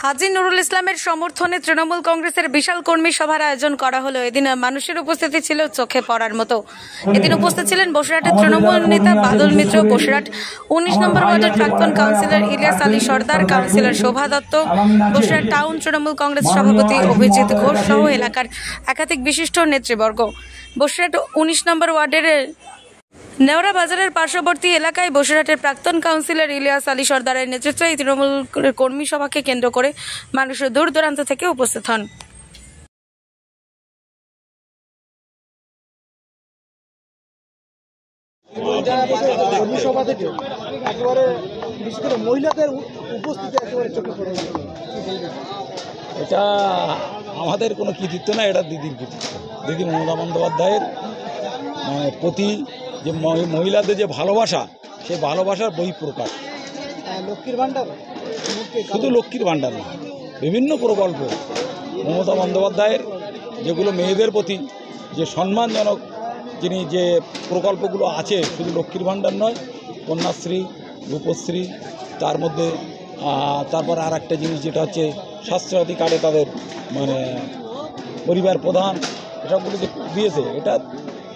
হাজী নুরুল ইসলামের সমর্থনে তৃণমূল কংগ্রেসের বিশাল কর্মী সভার আয়োজন করা হলো। এদিন মানুষের উপস্থিতি ছিল চোখে পড়ার মতো। এদিন উপস্থিত ছিলেন বসিরহাটের তৃণমূল নেতা বাদল মিত্র, বসিরহাট ১৯ নম্বর ওয়ার্ডের প্রাক্তন কাউন্সিলর ইলিয়াস আলী সর্দার, কাউন্সিলর শোভা দত্ত, বসিরহাট টাউন তৃণমূল কংগ্রেস সভাপতি অভিজিৎ ঘোষ সহ এলাকার একাধিক বিশিষ্ট নেতৃবর্গ। বসিরহাট ১৯ নম্বর ওয়ার্ডের নেওড়া বাজারের পার্শ্ববর্তী এলাকায় বসিরহাটের প্রাক্তন কাউন্সিলর ইলিয়াস আলী সর্দারের নেতৃত্বে এই তৃণমূল কর্মী সভাকে কেন্দ্র করে মানুষের দূর দূরান্ত থেকে উপস্থিত হন। এটা আমাদের কোনো কৃতিত্ব না, এটা দিদির কৃতিত্ব। দিদি মমতা বন্দ্যোপাধ্যায়ের প্রতি যে মহিলাদের যে ভালোবাসা, সেই ভালোবাসার বহিঃপ্রকাশ। লক্ষ্মীর ভাণ্ডার, শুধু লক্ষ্মীর ভাণ্ডার না, বিভিন্ন প্রকল্প মমতা বন্দ্যোপাধ্যায়ের যেগুলো মেয়েদের প্রতি যে সম্মানজনক যিনি যে প্রকল্পগুলো আছে, শুধু লক্ষ্মীর ভাণ্ডার নয়, কন্যাশ্রী, রূপশ্রী, তার মধ্যে তারপর আর একটা জিনিস যেটা হচ্ছে স্বাস্থ্যসাথী কার্ডে তাদের পরিবার প্রধান, এসবগুলো যে দিয়েছে, এটা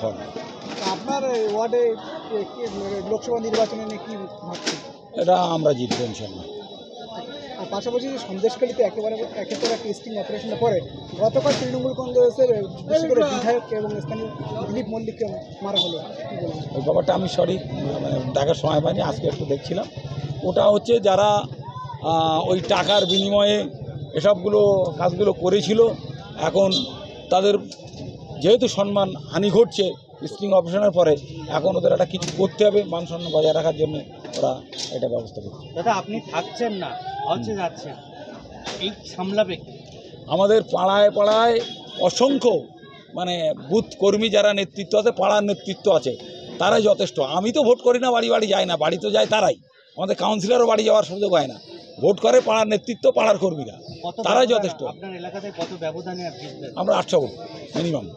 হয়। আপনার ওয়ার্ডে লোকসভা নির্বাচনে নিয়ে কি ভাবছেন? এটা আমরা জিতব ইনশাল্লাহ। আর পাশাপাশি সন্দেশখালীতে একের পর এক টেস্টিং অপারেশনের পরে গতকাল তৃণমূল কংগ্রেসের বিশেষ করে বিধায়ক এবং স্থানীয় দিলীপ মল্লিককে মারা হলো, ওই ব্যাপারটা আমি সঠিক দেখার সময় পাইনি, আজকে একটু দেখছিলাম। ওটা হচ্ছে যারা ওই টাকার বিনিময়ে এসবগুলো কাজগুলো করেছিল, এখন তাদের যেহেতু সম্মান হানি ঘটছে স্টিং অপারেশনের পরে, এখন ওদের একটা কিছু করতে হবে মান সম্মান বজায় রাখার জন্য, ওরা এটা ব্যবস্থা করছে। দাদা, আপনি থাকছেন না, হচ্ছে যাচ্ছেন, এই সামলাবে আমাদের পাড়ায় পাড়ায় অসংখ্য বুথ কর্মী যারা নেতৃত্ব আছে, পাড়ার নেতৃত্ব আছে, তারাই যথেষ্ট। আমি তো ভোট করি না, বাড়ি বাড়ি যাই না, বাড়ি তো যায় তারাই, আমাদের কাউন্সিলরও বাড়ি যাওয়ার সুযোগ হয় না। ভোট করে পাড়ার নেতৃত্ব, পাড়ার কর্মীরা, তারাই যথেষ্ট। আপনার এলাকাতে কত ব্যবধানে আমরা ৮০০ ভোট মিনিমাম।